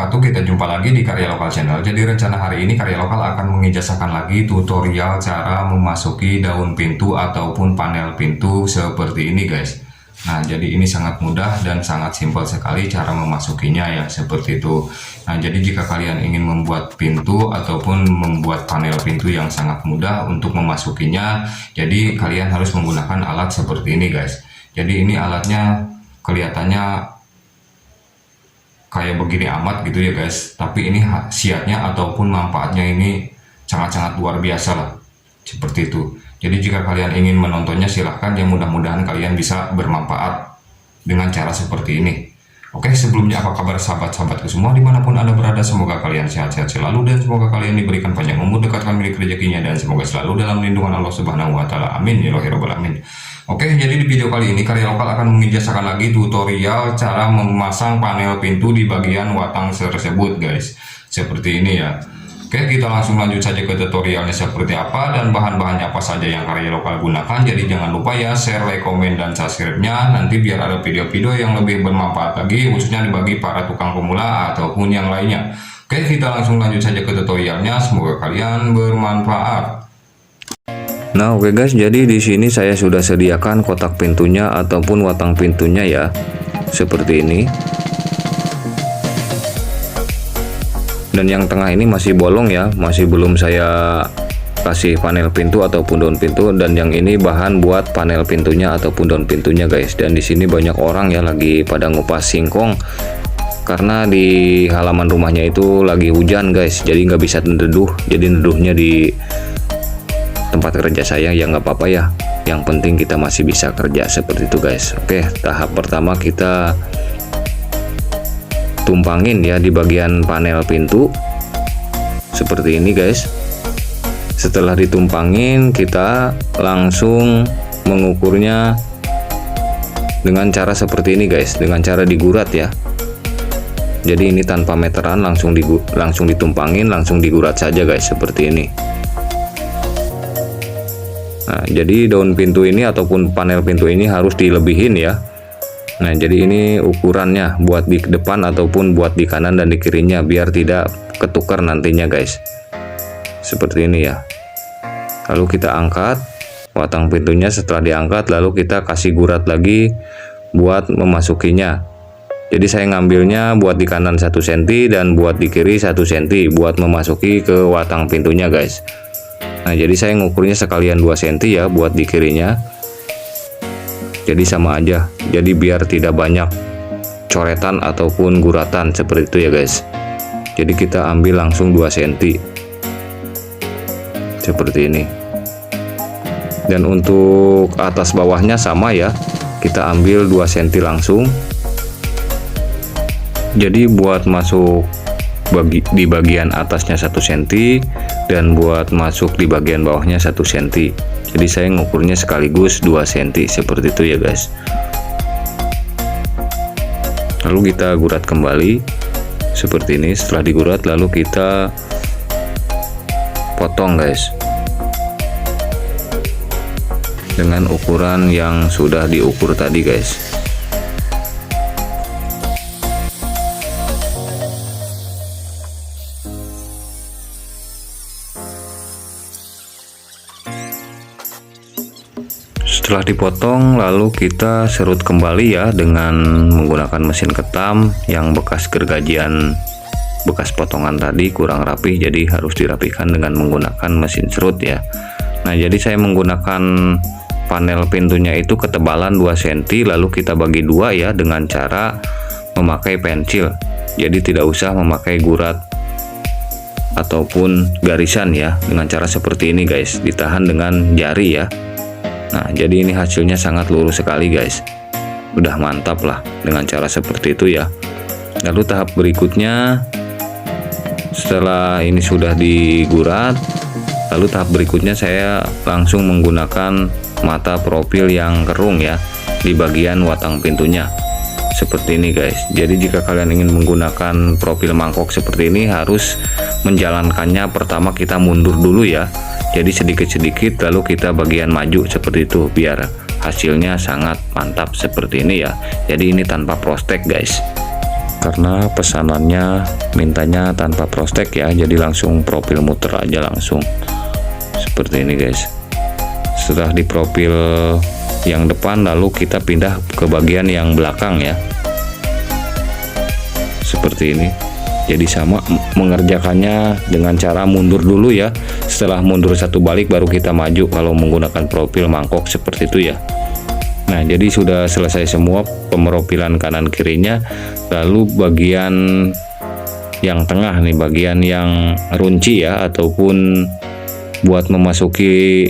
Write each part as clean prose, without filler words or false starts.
wabarakatuh. Kita jumpa lagi di Karya Lokal Channel. Jadi rencana hari ini Karya Lokal akan mengijazahkan lagi tutorial cara memasuki daun pintu ataupun panel pintu seperti ini guys. Nah jadi ini sangat mudah dan sangat simpel sekali cara memasukinya ya, seperti itu. Nah jadi jika kalian ingin membuat pintu ataupun membuat panel pintu yang sangat mudah untuk memasukinya, jadi kalian harus menggunakan alat seperti ini guys. Jadi ini alatnya kelihatannya kayak begini amat gitu ya guys, tapi ini khasiatnya ataupun manfaatnya ini sangat-sangat luar biasa lah, seperti itu. Jadi jika kalian ingin menontonnya silahkan ya, mudah-mudahan kalian bisa bermanfaat dengan cara seperti ini. Oke, sebelumnya apa kabar sahabat-sahabatku semua dimanapun anda berada, semoga kalian sehat-sehat selalu dan semoga kalian diberikan panjang umur, dekatkan milik rezekinya, dan semoga selalu dalam lindungan Allah Subhanahu wa Ta'ala. Amin ya robbal alamin. Oke, jadi di video kali ini Karya Lokal akan mengijazahkan lagi tutorial cara memasang panel pintu di bagian watang tersebut guys, seperti ini ya. Oke, kita langsung lanjut saja ke tutorialnya seperti apa dan bahan-bahannya apa saja yang Karya Lokal gunakan. Jadi jangan lupa ya share, like, komen, dan subscribe-nya, nanti biar ada video-video yang lebih bermanfaat lagi, khususnya bagi para tukang pemula ataupun yang lainnya. Oke, kita langsung lanjut saja ke tutorialnya, semoga kalian bermanfaat. Nah oke guys, jadi di sini saya sudah sediakan kotak pintunya ataupun watang pintunya ya, seperti ini. Dan yang tengah ini masih bolong ya, masih belum saya kasih panel pintu ataupun daun pintu. Dan yang ini bahan buat panel pintunya ataupun daun pintunya guys. Dan di sini banyak orang ya lagi pada ngupas singkong karena di halaman rumahnya itu lagi hujan guys, jadi nggak bisa neduh. Jadi neduhnya di tempat kerja saya ya, nggak apa-apa ya, yang penting kita masih bisa kerja, seperti itu guys. Oke, tahap pertama kita tumpangin ya di bagian panel pintu seperti ini guys. Setelah ditumpangin kita langsung mengukurnya dengan cara seperti ini guys, dengan cara digurat ya. Jadi ini tanpa meteran, langsung ditumpangin, langsung digurat saja guys, seperti ini. Nah, jadi daun pintu ini ataupun panel pintu ini harus dilebihin ya. Nah, jadi ini ukurannya buat di depan ataupun buat di kanan dan di kirinya, biar tidak ketukar nantinya guys. Seperti ini ya. Lalu kita angkat watang pintunya, setelah diangkat lalu kita kasih gurat lagi buat memasukinya. Jadi saya ngambilnya buat di kanan 1 cm dan buat di kiri 1 cm buat memasuki ke watang pintunya guys. Nah jadi saya ngukurnya sekalian 2 cm ya buat di kirinya, jadi sama aja, jadi biar tidak banyak coretan ataupun guratan seperti itu ya guys. Jadi kita ambil langsung 2 cm seperti ini. Dan untuk atas bawahnya sama ya, kita ambil 2 cm langsung. Jadi buat masuk di bagian atasnya 1 cm dan buat masuk di bagian bawahnya 1 cm. Jadi saya ngukurnya sekaligus 2 cm seperti itu ya guys. Lalu kita gurat kembali seperti ini. Setelah digurat lalu kita potong guys dengan ukuran yang sudah diukur tadi guys. Setelah dipotong lalu kita serut kembali ya dengan menggunakan mesin ketam yang bekas gergajian, bekas potongan tadi kurang rapi, jadi harus dirapikan dengan menggunakan mesin serut ya. Nah jadi saya menggunakan panel pintunya itu ketebalan 2 cm, lalu kita bagi 2 ya dengan cara memakai pensil. Jadi tidak usah memakai gurat ataupun garisan ya, dengan cara seperti ini guys, ditahan dengan jari ya. Nah jadi ini hasilnya sangat lurus sekali guys, udah mantap lah dengan cara seperti itu ya. Lalu tahap berikutnya, setelah ini sudah digurat, lalu tahap berikutnya saya langsung menggunakan mata profil yang kerung ya di bagian watang pintunya seperti ini guys. Jadi jika kalian ingin menggunakan profil mangkok seperti ini, harus menjalankannya pertama kita mundur dulu ya. Jadi sedikit-sedikit lalu kita bagian maju seperti itu, biar hasilnya sangat mantap seperti ini ya. Jadi ini tanpa prostek guys. karena pesanannya mintanya tanpa prostek ya, jadi langsung profil muter aja langsung seperti ini guys. Setelah di profil yang depan, lalu kita pindah ke bagian yang belakang ya, seperti ini. Jadi sama mengerjakannya dengan cara mundur dulu ya. Setelah mundur satu balik baru kita maju kalau menggunakan profil mangkok seperti itu ya. Nah, jadi sudah selesai semua pemrofilan kanan kirinya. Lalu bagian yang tengah nih, bagian yang runci ya, ataupun buat memasuki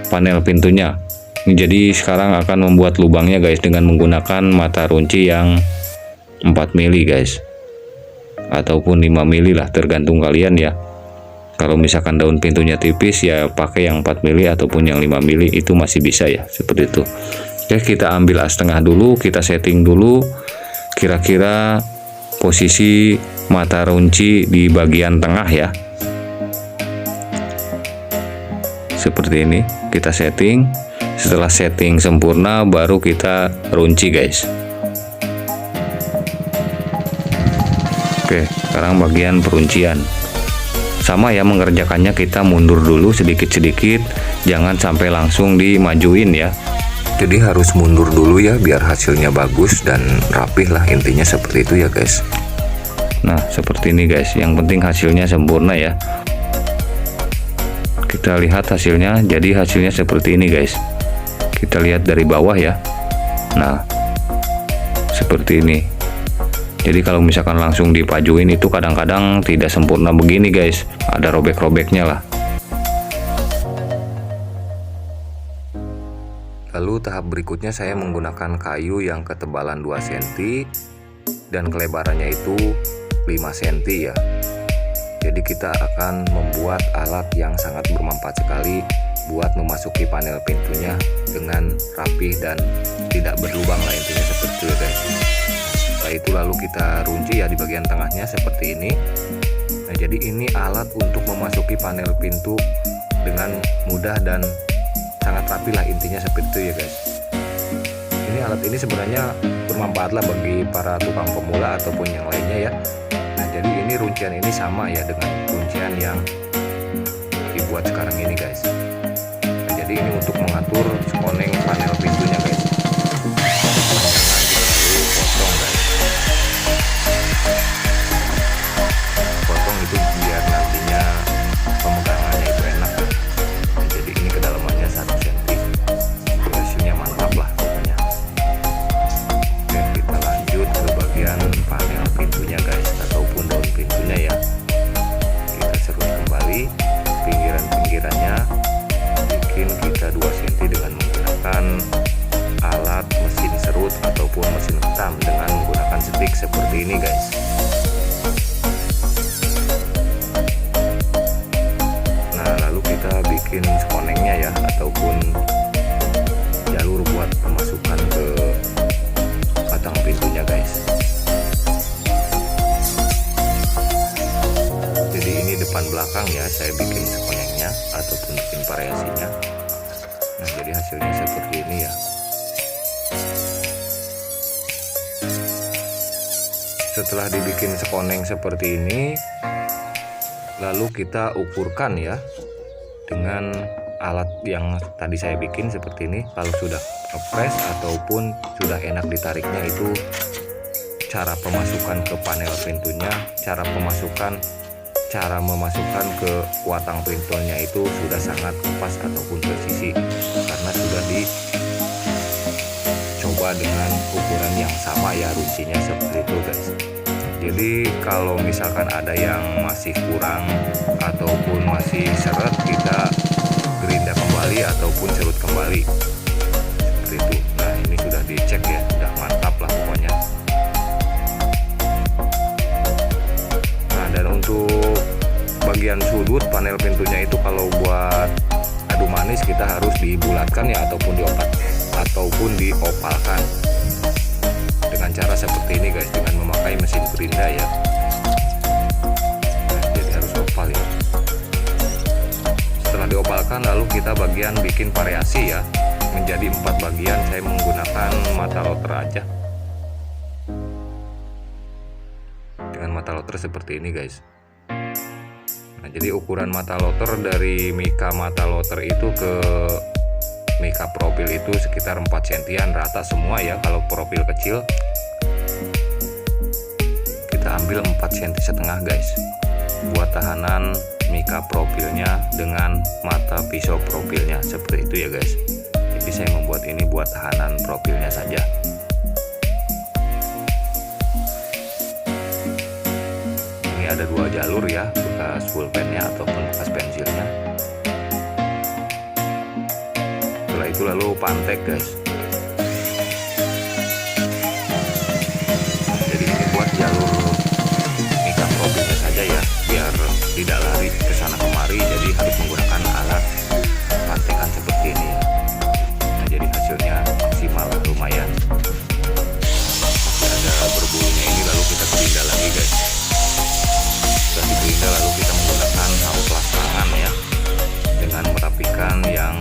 panel pintunya. Jadi sekarang akan membuat lubangnya guys dengan menggunakan mata runci yang 4 mili guys, ataupun 5 mili lah, tergantung kalian ya. Kalau misalkan daun pintunya tipis ya pakai yang 4 mili ataupun yang 5 mili, itu masih bisa ya, seperti itu. Oke, kita ambil as tengah dulu, kita setting dulu kira-kira posisi mata runci di bagian tengah ya. Seperti ini, kita setting. Setelah setting sempurna baru kita runci guys. Oke, sekarang bagian peruncian. Sama ya mengerjakannya, kita mundur dulu sedikit-sedikit, jangan sampai langsung dimajuin ya. Jadi harus mundur dulu ya biar hasilnya bagus dan rapih lah, intinya seperti itu ya guys. Nah, seperti ini guys, yang penting hasilnya sempurna ya. Kita lihat hasilnya, jadi hasilnya seperti ini guys. Kita lihat dari bawah ya. Nah, seperti ini. Jadi kalau misalkan langsung dipajuin itu kadang-kadang tidak sempurna begini guys, ada robek-robeknya lah. Lalu tahap berikutnya saya menggunakan kayu yang ketebalan 2 cm dan kelebarannya itu 5 cm ya. Jadi kita akan membuat alat yang sangat bermanfaat sekali buat memasuki panel pintunya dengan rapih dan tidak berlubang lah, intinya seperti itu guys. Setelah itu lalu kita runci ya di bagian tengahnya seperti ini. Nah, jadi ini alat untuk memasuki panel pintu dengan mudah dan sangat rapi lah, intinya seperti itu ya guys. Ini alat ini sebenarnya bermanfaat lah bagi para tukang pemula ataupun yang lainnya ya. Nah, jadi ini runcian ini sama ya dengan runcian yang dibuat sekarang ini guys. Nah, jadi ini untuk mengatur skoning panel pintunya guys. Lalu potong guys. Potong itu biar nantinya pemegangannya itu enak. Nah, jadi ini kedalamannya 1 cm. Hasilnya mantap lah pokoknya. Oke, kita lanjut ke bagian panel pintunya guys, ataupun daun pintunya ya. Kita serut kembali pinggiran-pinggirannya, bikin kita 2 cm dengan menggunakan alat mesin serut ataupun mesin ketam dengan menggunakan stick seperti ini guys. Nah, lalu kita bikin skonengnya ya, ataupun jalur buat pemasukan ke batang pintunya guys. Jadi ini depan belakang ya, saya bikin skonengnya ataupun bikin variasinya. Nah, jadi hasilnya seperti ini ya. Setelah dibikin sekoneng seperti ini, lalu kita ukurkan ya dengan alat yang tadi saya bikin seperti ini. Kalau sudah ngepres ataupun sudah enak ditariknya, itu cara pemasukan ke panel pintunya, cara memasukkan ke watang pintunya itu sudah sangat pas ataupun presisi, karena sudah dicoba dengan ukuran yang sama ya, runcinya seperti itu guys. Jadi kalau misalkan ada yang masih kurang ataupun masih seret, kita gerinda kembali ataupun serut kembali seperti itu. Nah, ini sudah dicek ya, sudah mantap lah pokoknya. Nah, dan untuk bagian sudut panel pintunya itu kalau buat adu manis kita harus dibulatkan ya, ataupun diopalkan dengan cara seperti ini guys, dengan memakai mesin gerinda ya. Nah, jadi harus opal ya. Setelah diopalkan lalu kita bagian bikin variasi ya, menjadi 4 bagian. Saya menggunakan mata router aja. loter seperti ini guys. Nah, jadi ukuran mata loter dari mika mata loter itu ke mika profil itu sekitar 4 sentian rata semua ya. Kalau profil kecil kita ambil 4 cm setengah guys, buat tahanan mika profilnya dengan mata pisau profilnya seperti itu ya guys. Jadi saya membuat ini buat tahanan profilnya saja. Ini ada 2 jalur ya, bekas pulpennya ataupun bekas pensilnya. Setelah itu lalu pantek guys. Jadi ini buat jalur mika profilnya saja ya, biar tidak lari ke sana kemari, jadi harus menggunakan alat pantekan seperti ini ya. Nah, jadi hasilnya maksimal lumayan. Masih ada berbulunya ini, lalu kita gerinda lagi guys. Setelah digerinda lalu kita menggunakan amplas tangan ya, dengan merapikan yang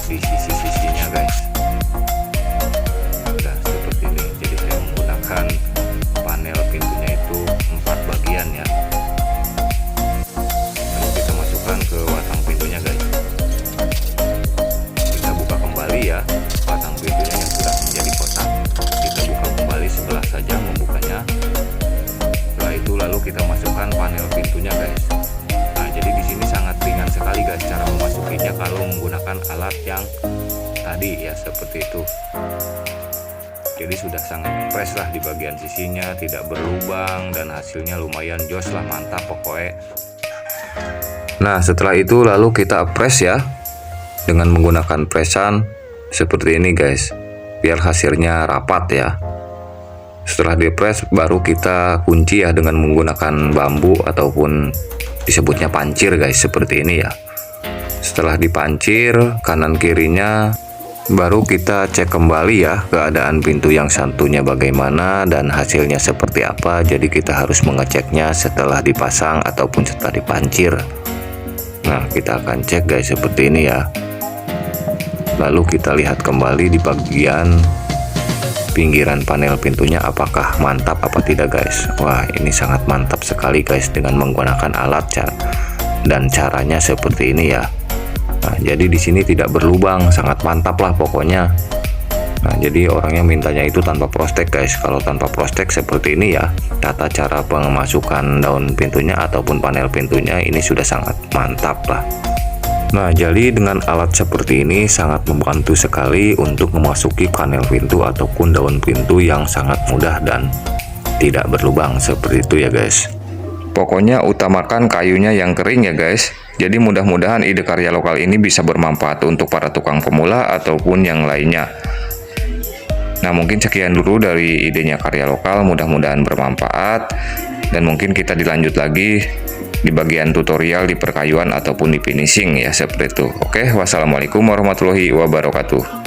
di sisi-sisinya guys. Nah, seperti ini. Jadi saya menggunakan panel pintunya itu 4 bagian ya. Lalu kita masukkan ke watang pintunya guys. Kita buka kembali ya watang pintunya yang sudah menjadi kotak. Kita buka kembali sebelah saja membukanya. Setelah itu lalu kita masukkan panel pintunya guys. Nah, jadi di sini sangat ringan sekali guys cara memasukinya kalau menggunakan alat yang tadi ya, seperti itu. Jadi sudah sangat fresh lah di bagian sisinya, tidak berlubang, dan hasilnya lumayan jos lah, mantap pokoknya. Nah, setelah itu lalu kita press ya dengan menggunakan pressan seperti ini guys, biar hasilnya rapat ya. Setelah di-press baru kita kunci ya dengan menggunakan bambu ataupun disebutnya pancir guys, seperti ini ya. Setelah dipancir kanan kirinya, baru kita cek kembali ya keadaan pintu yang satunya bagaimana dan hasilnya seperti apa. Jadi kita harus mengeceknya setelah dipasang ataupun setelah dipancir. Nah, kita akan cek guys seperti ini ya. Lalu kita lihat kembali di bagian pinggiran panel pintunya apakah mantap apa tidak guys. Wah, ini sangat mantap sekali guys dengan menggunakan alat dan caranya seperti ini ya. Nah, jadi di sini tidak berlubang, sangat mantap lah pokoknya. Nah, jadi orangnya mintanya itu tanpa prostek guys. Kalau tanpa prostek seperti ini ya, tata cara pemasukan daun pintunya ataupun panel pintunya ini sudah sangat mantap lah. Nah, jadi dengan alat seperti ini sangat membantu sekali untuk memasuki panel pintu ataupun daun pintu yang sangat mudah dan tidak berlubang seperti itu ya guys. Pokoknya utamakan kayunya yang kering ya guys. Jadi mudah-mudahan ide karya lokal ini bisa bermanfaat untuk para tukang pemula ataupun yang lainnya. Nah, mungkin sekian dulu dari idenya karya lokal, mudah-mudahan bermanfaat. Dan mungkin kita dilanjut lagi di bagian tutorial di perkayuan ataupun di finishing ya, seperti itu. Oke, wassalamualaikum warahmatullahi wabarakatuh.